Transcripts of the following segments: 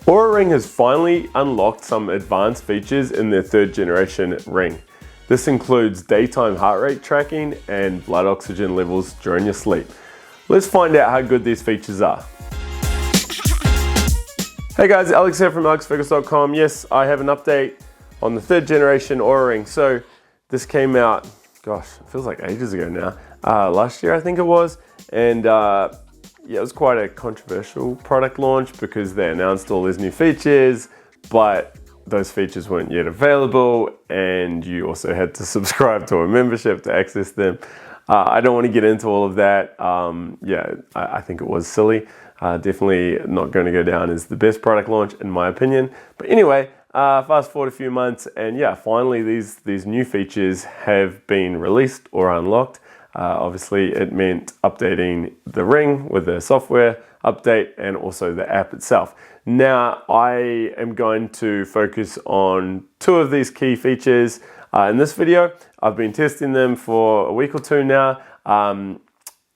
Oura Ring has finally unlocked some advanced features in their 3rd generation ring. This includes daytime heart rate tracking and blood oxygen levels during your sleep. Let's find out how good these features are. Hey guys, Alex here from alexfergus.com. Yes, I have an update on the 3rd generation Oura Ring. So this came out, gosh, it feels like ages ago now. Last year I think it was, and yeah, it was quite a controversial product launch because they announced all these new features, but those features weren't yet available, and you also had to subscribe to a membership to access them. I don't want to get into all of that. Yeah, I think it was silly. Definitely not going to go down as the best product launch in my opinion. But anyway, fast forward a few months, and yeah, finally these new features have been released or unlocked. Obviously it meant updating the ring with the software update and also the app itself. Now I am going to focus on 2 of these key features in this video. I've been testing them for a week or 2 now,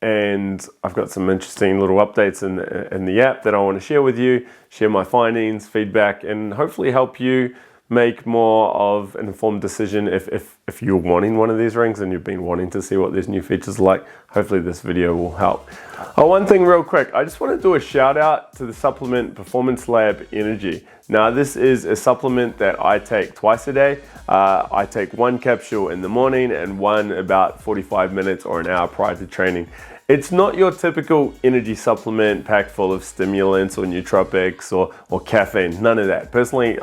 and I've got some interesting little updates in the app that I want to share with you, share my findings, feedback, and hopefully help you make more of an informed decision if you're wanting one of these rings and you've been wanting to see what these new features are like. Hopefully this video will help. One thing real quick, I just want to do a shout out to the supplement Performance Lab Energy. Now this is a supplement that I take twice a day. I take 1 capsule in the morning and 1 about 45 minutes or an hour prior to training. It's not your typical energy supplement packed full of stimulants or nootropics or caffeine, none of that. Personally,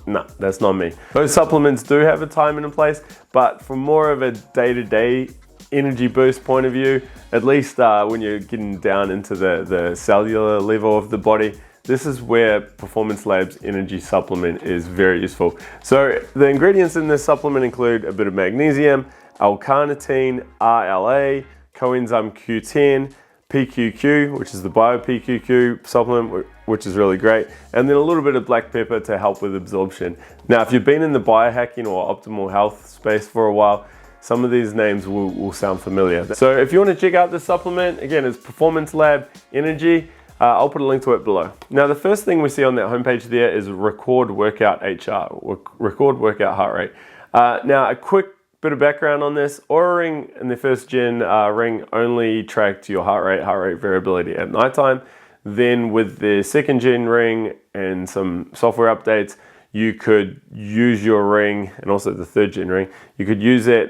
no, that's not me. Those supplements do have a time and a place, but from more of a day-to-day energy boost point of view, at least when you're getting down into the cellular level of the body, this is where Performance Lab's energy supplement is very useful. So the ingredients in this supplement include a bit of magnesium, L-carnitine, RLA, coenzyme Q10, PQQ, which is the bio-PQQ supplement, which is really great, and then a little bit of black pepper to help with absorption. Now, if you've been in the biohacking or optimal health space for a while, some of these names will sound familiar. So if you want to check out this supplement, again, it's Performance Lab Energy. I'll put a link to it below. Now, the first thing we see on that homepage there is record workout HR, record workout heart rate. Now, a quick bit of background on this. Oura Ring in the 1st gen ring only tracked your heart rate variability at nighttime. Then with the 2nd gen ring and some software updates, you could use your ring, and also the 3rd gen ring, you could use it,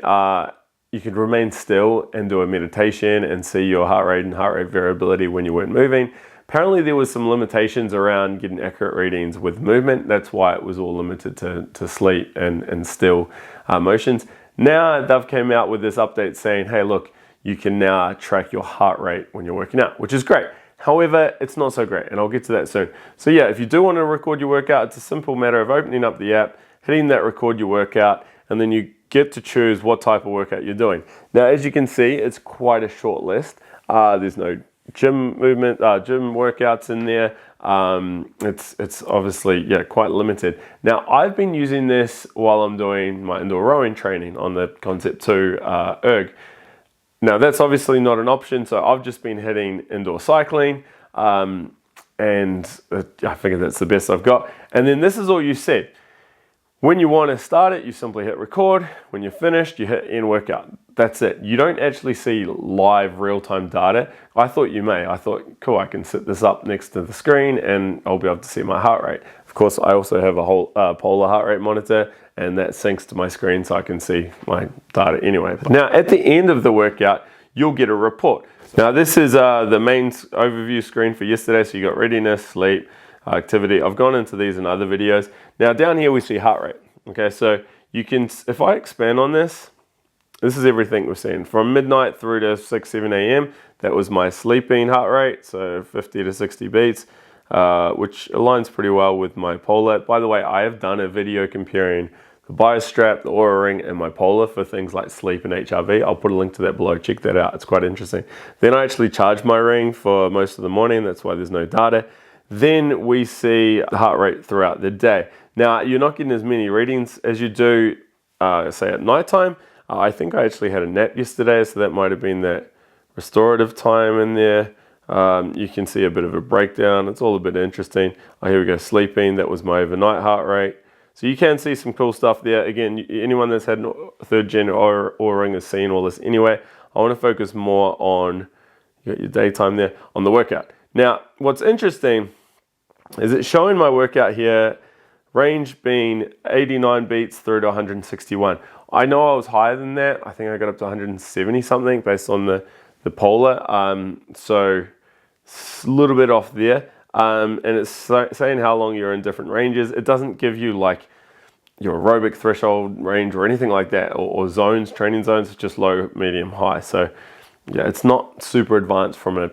you could remain still and do a meditation and see your heart rate and heart rate variability when you weren't moving. Apparently there was some limitations around getting accurate readings with movement. That's why it was all limited to sleep and still motions. Now they've came out with this update saying, hey look, you can now track your heart rate when you're working out, which is great. However, it's not so great, and I'll get to that soon. So yeah, if you do want to record your workout, it's a simple matter of opening up the app, hitting that record your workout, and then you get to choose what type of workout you're doing. Now, as you can see, it's quite a short list. There's no gym movement, gym workouts in there. It's obviously, yeah, quite limited. Now, I've been using this while I'm doing my indoor rowing training on the Concept 2 erg. Now, that's obviously not an option, so I've just been hitting indoor cycling, and I figure that's the best I've got. And then this is all you see. When you want to start it, you simply hit record. When you're finished, you hit end workout. That's it. You don't actually see live real-time data. I thought you may. I thought, cool, I can set this up next to the screen and I'll be able to see my heart rate. Of course, I also have a whole polar heart rate monitor, and that syncs to my screen so I can see my data anyway. Now, at the end of the workout, you'll get a report. Now, this is the main overview screen for yesterday. So you got readiness, sleep, activity. I've gone into these in other videos. Now down here we see heart rate. Okay, so you can, if I expand on this, this is everything we've seen from midnight through to 6, 7 a.m. That was my sleeping heart rate, so 50 to 60 beats, which aligns pretty well with my Polar. By the way, I have done a video comparing the BioStrap, the Oura Ring, and my Polar for things like sleep and HRV. I'll put a link to that below. Check that out. It's quite interesting. Then I actually charged my ring for most of the morning. That's why there's no data. Then we see the heart rate throughout the day. Now, you're not getting as many readings as you do, say, at nighttime. I think I actually had a nap yesterday, so that might have been that restorative time in there. You can see a bit of a breakdown. It's all a bit interesting. Oh, here we go, sleeping. That was my overnight heart rate. So you can see some cool stuff there. Again, anyone that's had a 3rd gen Oura Ring has seen all this anyway. I want to focus more on, you got your daytime there, on the workout. Now, what's interesting is it's showing my workout here, range being 89 beats through to 161. I know I was higher than that. I think I got up to 170 something based on the polar. So it's a little bit off there. And it's saying how long you're in different ranges. It doesn't give you like your aerobic threshold range or anything like that, or zones, training zones. It's just low, medium, high. So yeah, it's not super advanced from a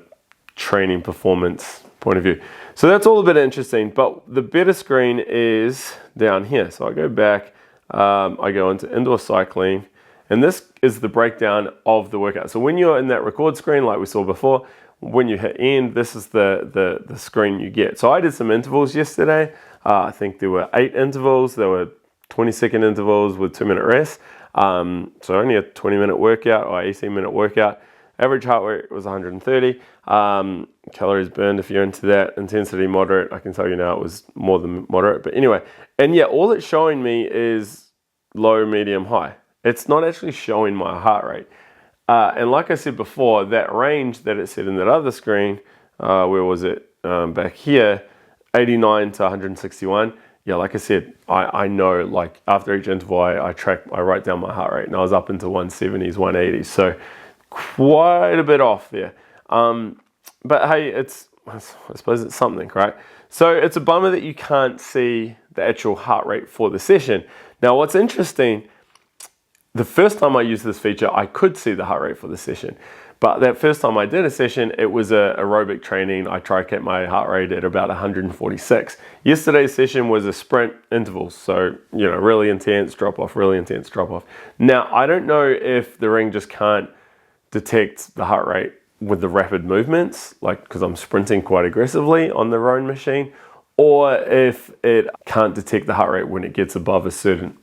training performance point of view. So that's all a bit interesting, but the better screen is down here. So I go back, I go into indoor cycling, and this is the breakdown of the workout. So when you're in that record screen, like we saw before, when you hit end, this is the screen you get. So I did some intervals yesterday. I think there were 8 intervals. There were 20-second intervals with 2-minute rest. So only a 20-minute workout or 18-minute workout. Average heart rate was 130. Calories burned, if you're into that. Intensity moderate. I can tell you now it was more than moderate. But anyway, and yeah, all it's showing me is low, medium, high. It's not actually showing my heart rate. And like I said before, that range that it said in that other screen, where was it? Back here, 89 to 161. Yeah, like I said, I know, like after each interval, I write down my heart rate, and I was up into 170s, 180s. So quite a bit off there. But hey, I suppose it's something, right? So it's a bummer that you can't see the actual heart rate for the session. Now, what's interesting, the first time I used this feature, I could see the heart rate for the session. But that first time I did a session, it was aerobic training. I tried to keep my heart rate at about 146. Yesterday's session was a sprint interval. So, really intense drop off, really intense drop off. Now, I don't know if the ring just can't detect the heart rate with the rapid movements, like because I'm sprinting quite aggressively on the rown machine, or if it can't detect the heart rate when it gets above a certain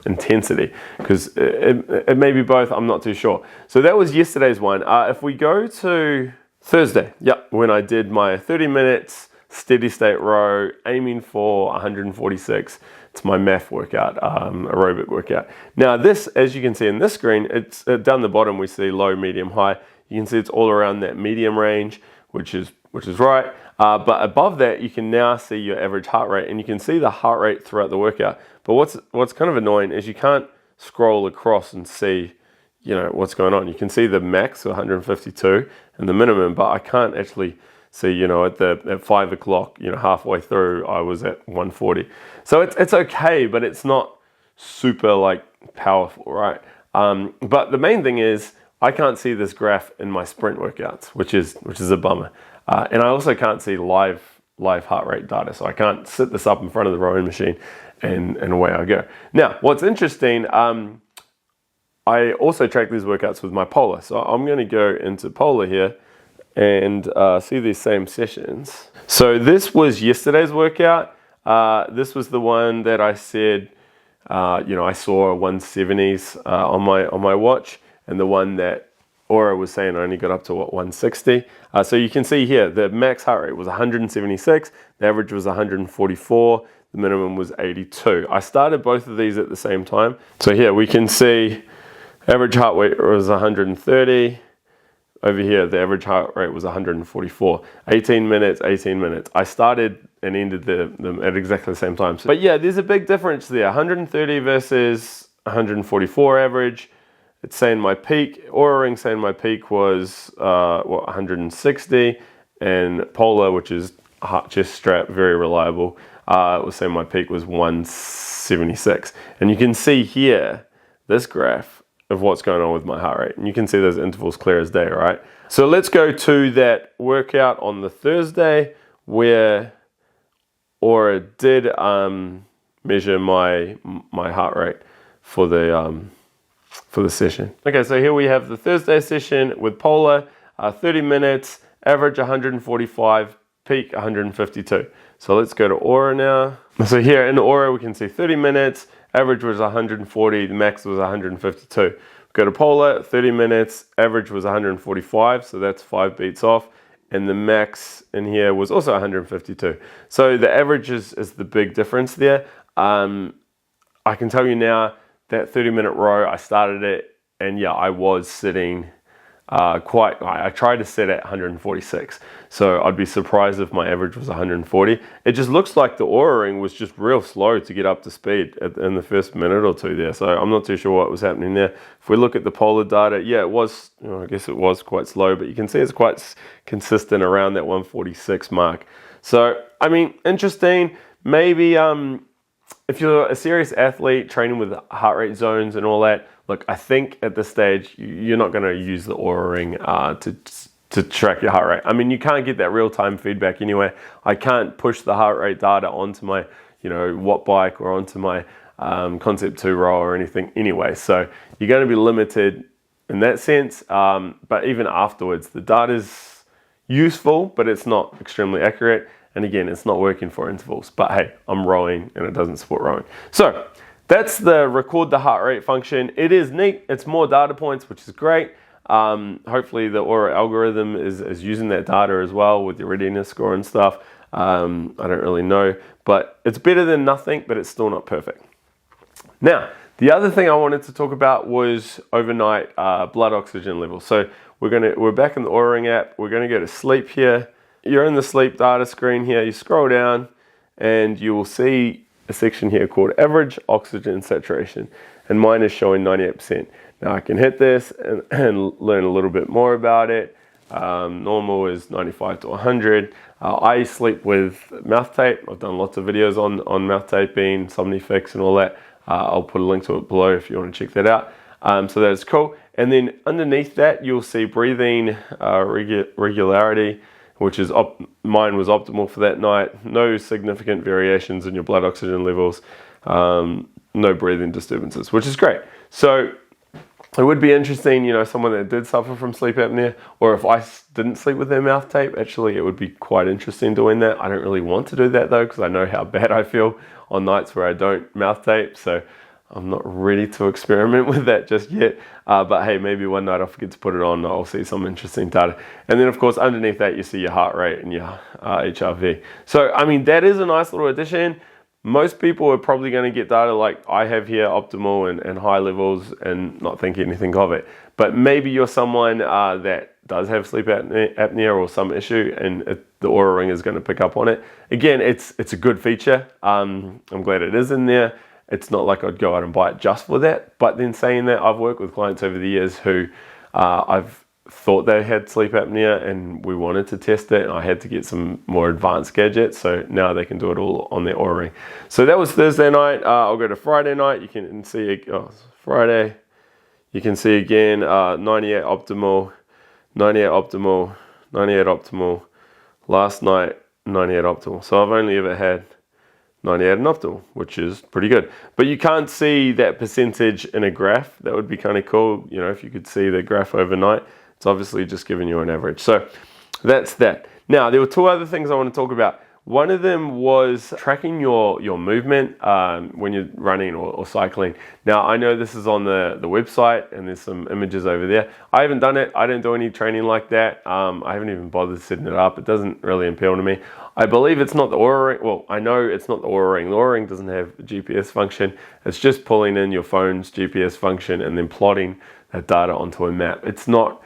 intensity, because it may be both. I'm not too sure. So that was yesterday's one. If we go to Thursday, when I did my 30 minutes steady state row, aiming for 146. It's my math workout, aerobic workout. Now this, as you can see in this screen, it's down the bottom we see low, medium, high. You can see it's all around that medium range, which is right. But above that, you can now see your average heart rate, and you can see the heart rate throughout the workout. But what's kind of annoying is you can't scroll across and see, what's going on. You can see the max 152 and the minimum, but I can't actually see, at 5 o'clock, halfway through, I was at 140. So it's okay, but it's not super powerful, right? But the main thing is I can't see this graph in my sprint workouts, which is a bummer. And I also can't see live heart rate data, so I can't sit this up in front of the rowing machine and away I go. Now, what's interesting, I also track these workouts with my polar. So I'm going to go into polar here and see these same sessions. So this was yesterday's workout. This was the one that I said, I saw 170s on my watch, and the one that Oura was saying I only got up to 160. So you can see here the max heart rate was 176, the average was 144, the minimum was 82. I started both of these at the same time. So here we can see average heart rate was 130. Over here, the average heart rate was 144. 18 minutes, 18 minutes. I started and ended them at exactly the same time. But yeah, there's a big difference there. 130 versus 144 average. It's saying my peak, Oura Ring saying my peak was 160, and Polar, which is chest strap, very reliable, was saying my peak was 176. And you can see here, this graph of what's going on with my heart rate. And you can see those intervals clear as day, right? So let's go to that workout on the Thursday where Oura did measure my heart rate for the session. Okay, so here we have the Thursday session with Polar, 30 minutes, average 145, peak 152. So let's go to Oura now. So here in Oura, we can see 30 minutes, average was 140, the max was 152. Go to Polar, 30 minutes, average was 145, so that's 5 beats off, and the max in here was also 152. So the average is the big difference there. I can tell you now that 30-minute row, I started it, and yeah, I was sitting I tried to set at 146, so I'd be surprised if my average was 140. It just looks like the Oura Ring was just real slow to get up to speed in the first minute or two there, so I'm not too sure what was happening there. If we look at the polar data, yeah, it was, I guess it was quite slow, but you can see it's quite consistent around that 146 mark. So, I mean, interesting. Maybe if you're a serious athlete training with heart rate zones and all that, look, I think at this stage, you're not going to use the Oura Ring to track your heart rate. I mean, you can't get that real-time feedback anyway. I can't push the heart rate data onto my, Watt Bike or onto my Concept 2 row or anything anyway. So you're going to be limited in that sense. But even afterwards, the data's useful, but it's not extremely accurate. And again, it's not working for intervals. But hey, I'm rowing and it doesn't support rowing. So that's the record the heart rate function. It is neat. It's more data points, which is great. Hopefully the Oura algorithm is using that data as well with your readiness score and stuff. I don't really know, but it's better than nothing, but it's still not perfect. Now, the other thing I wanted to talk about was overnight blood oxygen levels. So we're back in the Oura Ring app. We're gonna go to sleep here. You're in the sleep data screen here. You scroll down and you will see a section here called average oxygen saturation, and mine is showing 98%. Now I can hit this and learn a little bit more about it. Normal is 95 to 100. I sleep with mouth tape. I've done lots of videos on mouth taping, Somnifix and all that. I'll put a link to it below if you want to check that out. So that's cool. And then underneath that, you'll see breathing regularity, which is mine was optimal for that night. No significant variations in your blood oxygen levels, no breathing disturbances, which is great. So it would be interesting, someone that did suffer from sleep apnea, or if I didn't sleep with their mouth tape, actually it would be quite interesting doing that. I don't really want to do that though, because I know how bad I feel on nights where I don't mouth tape, so I'm not ready to experiment with that just yet. But hey, maybe one night I'll forget to put it on, I'll see some interesting data. And then of course, underneath that, you see your heart rate and your HRV. So, I mean, that is a nice little addition. Most people are probably going to get data like I have here, optimal and high levels, and not think anything of it. But maybe you're someone that does have sleep apnea or some issue, and the Oura Ring is going to pick up on it. Again, it's a good feature. I'm glad it is in there. It's not like I'd go out and buy it just for that. But then saying that, I've worked with clients over the years who I've thought they had sleep apnea and we wanted to test it, and I had to get some more advanced gadgets, so now they can do it all on their Oura Ring. So that was Thursday night. I'll go to Friday night. You can see Friday. You can see again 98 optimal, 98 optimal, 98 optimal. Last night 98 optimal. So I've only ever had 98 and optimal, which is pretty good. But you can't see that percentage in a graph. That would be kind of cool, if you could see the graph overnight. It's obviously just giving you an average. So that's that. Now, there were two other things I want to talk about. One of them was tracking your movement when you're running or cycling. Now, I know this is on the website and there's some images over there. I haven't done it. I don't do any training like that. I haven't even bothered setting it up. It doesn't really appeal to me. I believe it's not the Oura Ring. Well, I know it's not the Oura Ring. The Oura Ring doesn't have a GPS function. It's just pulling in your phone's GPS function and then plotting that data onto a map. It's not...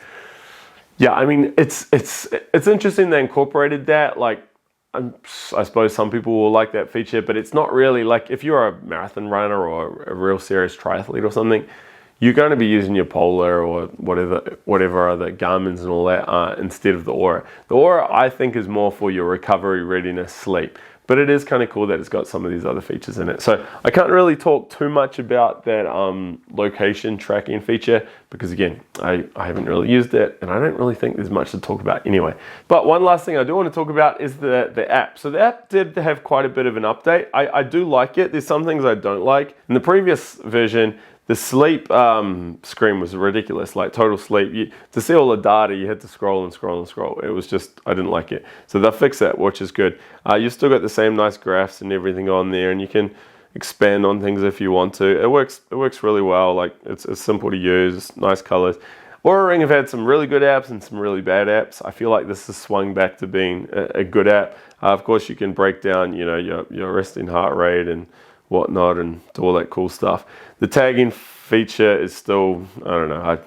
Yeah, I mean, it's interesting they incorporated that. Like, I suppose some people will like that feature, but it's not really like if you're a marathon runner or a real serious triathlete or something, you're going to be using your Polar or whatever other Garmin's and all that instead of the Oura. The Oura, I think, is more for your recovery, readiness, sleep. But it is kind of cool that it's got some of these other features in it. So I can't really talk too much about that location tracking feature because, again, I haven't really used it and I don't really think there's much to talk about anyway. But one last thing I do want to talk about is the app. So the app did have quite a bit of an update. I do like it. There's some things I don't like. In the previous version, the sleep screen was ridiculous, like total sleep. To see all the data, you had to scroll and scroll and scroll. It was just, I didn't like it. So they'll fix that, which is good. You still got the same nice graphs and everything on there, and you can expand on things if you want to. It works really well. Like it's simple to use, nice colors. Oura Ring have had some really good apps and some really bad apps. I feel like this has swung back to being a good app. Of course, you can break down, your resting heart rate and whatnot and do all that cool stuff. The tagging feature is still, I don't know,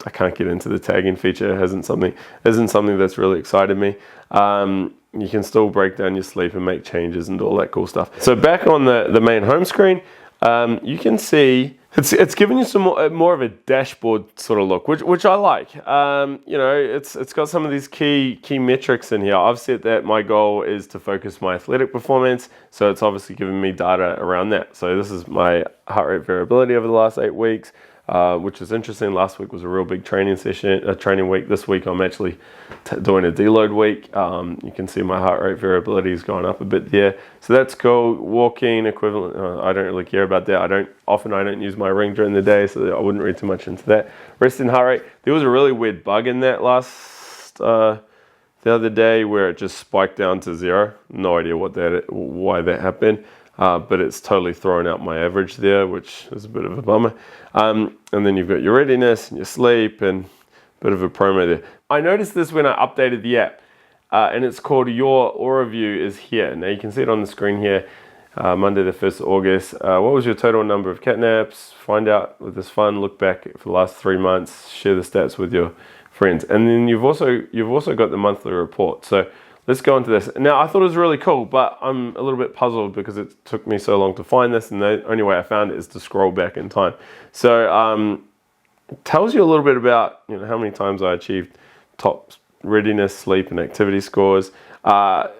I can't get into the tagging feature. It isn't something that's really excited me. You can still break down your sleep and make changes and do all that cool stuff. So back on the main home screen, you can see it's giving you some more of a dashboard sort of look, which I like. It's got some of these key metrics in here. I've said that my goal is to focus my athletic performance, so it's obviously giving me data around that. So this is my heart rate variability over the last 8 weeks, which is interesting. Last week was a real big training week. This week I'm actually doing a deload week. You can see my heart rate variability is going up a bit there, so that's cool. Walking equivalent, I don't really care about that. I don't use my ring during the day, so I wouldn't read too much into that. Resting heart rate, there was a really weird bug in that the other day where it just spiked down to 0. No idea why that happened. But it's totally thrown out my average there, which is a bit of a bummer. And then you've got your readiness and your sleep and a bit of a promo there. I noticed this when I updated the app, and it's called Your Ouraview is here. Now you can see it on the screen here, Monday the 1st of August. What was your total number of cat naps? Find out with this fun, look back for the last 3 months, share the stats with your friends. And then you've also got the monthly report. So let's go into this. Now, I thought it was really cool, but I'm a little bit puzzled because it took me so long to find this, and the only way I found it is to scroll back in time. So it tells you a little bit about how many times I achieved top readiness, sleep, and activity scores. At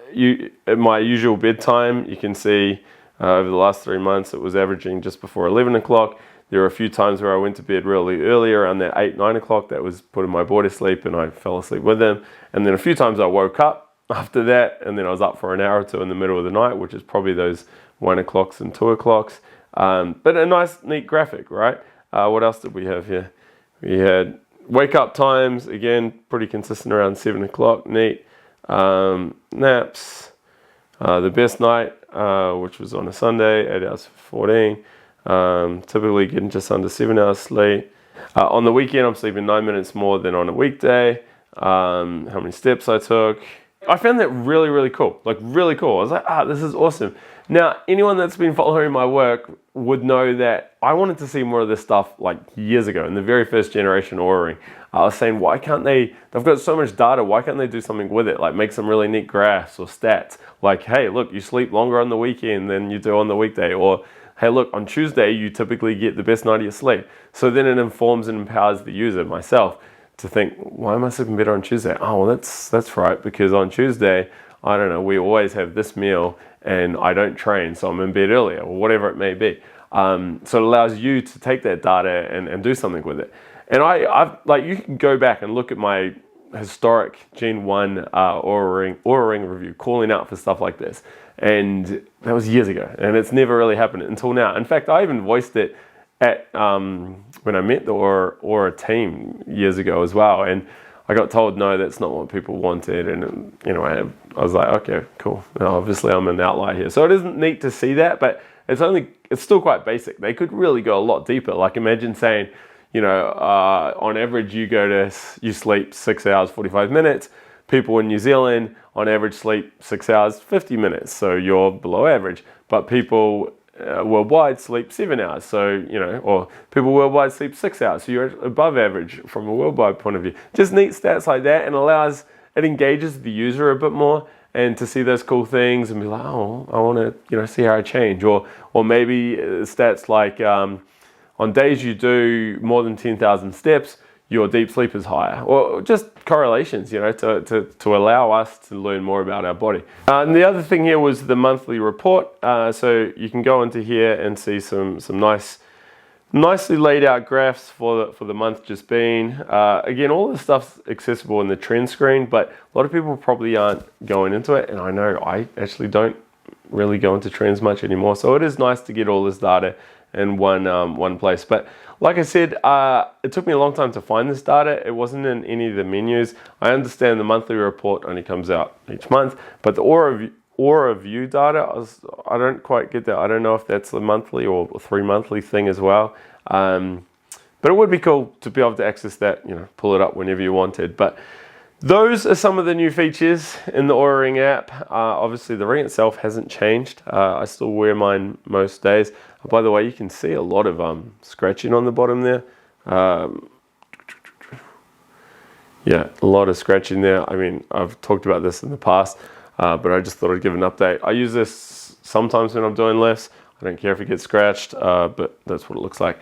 my usual bedtime, you can see over the last 3 months, it was averaging just before 11 o'clock. There were a few times where I went to bed really early, around that 8, 9 o'clock. That was putting my boy to sleep, and I fell asleep with him. And then a few times I woke up after that, and then I was up for an hour or two in the middle of the night, which is probably those 1 o'clocks and 2 o'clocks. But a nice, neat graphic, right? What else did we have here? We had wake up times, again, pretty consistent around 7 o'clock, neat. Naps, the best night, which was on a Sunday, 8 hours 14. Typically getting just under 7 hours sleep. On the weekend, I'm sleeping 9 minutes more than on a weekday. How many steps I took. I found that really, really cool. Like, really cool. I was like, this is awesome. Now, anyone that's been following my work would know that I wanted to see more of this stuff like years ago in the very first generation Oura Ring. I was saying, why can't they've got so much data, why can't they do something with it? Like make some really neat graphs or stats. Like, hey, look, you sleep longer on the weekend than you do on the weekday. Or, hey, look, on Tuesday, you typically get the best night of your sleep. So then it informs and empowers the user, myself, to think, why am I sleeping better on Tuesday? Oh, well, that's right, because on Tuesday, I don't know, we always have this meal and I don't train, so I'm in bed earlier, or whatever it may be. So it allows you to take that data and do something with it. And I've like, you can go back and look at my historic Gen 1 Oura Ring review, calling out for stuff like this. And that was years ago, and it's never really happened until now. In fact, I even voiced it at when I met the Oura team years ago as well, and I got told, no, that's not what people wanted. And I was like, okay, cool. Now, obviously I'm an outlier here. So it isn't neat to see that, but it's still quite basic. They could really go a lot deeper. Like imagine saying, on average you sleep 6 hours, 45 minutes. People in New Zealand on average sleep 6 hours, 50 minutes. So you're below average, but people worldwide sleep 7 hours, so or people worldwide sleep 6 hours, so you're above average from a worldwide point of view. Just neat stats like that, and it engages the user a bit more, and to see those cool things and be like, oh, I want to see how I change, or maybe stats like on days you do more than 10,000 steps, your deep sleep is higher, or just correlations, to allow us to learn more about our body. And the other thing here was the monthly report. So you can go into here and see some nicely laid out graphs for the month just been. Again, all this stuff's accessible in the trend screen, but a lot of people probably aren't going into it. And I know I actually don't really go into trends much anymore. So it is nice to get all this data in one place. But like I said, it took me a long time to find this data. It wasn't in any of the menus. I understand the monthly report only comes out each month, but the Ouraview data, I don't quite get that. I don't know if that's the monthly or 3 monthly thing as well. But But it would be cool to be able to access that, you know, pull it up whenever you wanted. But those are some of the new features in the Oura Ring app. Obviously the ring itself hasn't changed. I still wear mine most days. By the way, you can see a lot of scratching on the bottom there. Yeah, a lot of scratching there. I mean, I've talked about this in the past, but I just thought I'd give an update. I use this sometimes when I'm doing lifts. I don't care if it gets scratched, but that's what it looks like.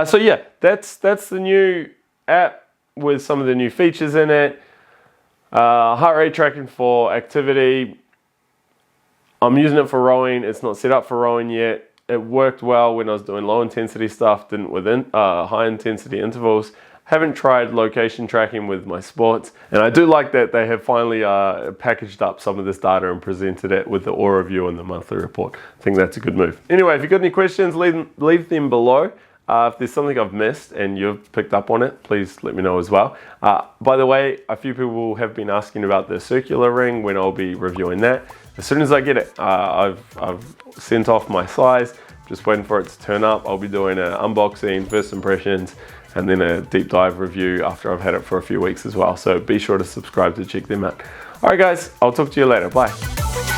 So yeah, that's the new app with some of the new features in it. Heart rate tracking for activity. I'm using it for rowing. It's not set up for rowing yet. It worked well when I was doing low intensity stuff, didn't with high intensity intervals. Haven't tried location tracking with my sports, and I do like that they have finally packaged up some of this data and presented it with the Ouraview and the monthly report. I think that's a good move. Anyway, if you've got any questions, leave them below. If there's something I've missed and you've picked up on it, please let me know as well. By the way, a few people have been asking about the circular ring, when I'll be reviewing that. As soon as I get it, I've sent off my size, just waiting for it to turn up. I'll be doing an unboxing, first impressions, and then a deep dive review after I've had it for a few weeks as well. So be sure to subscribe to check them out. All right guys, I'll talk to you later. Bye.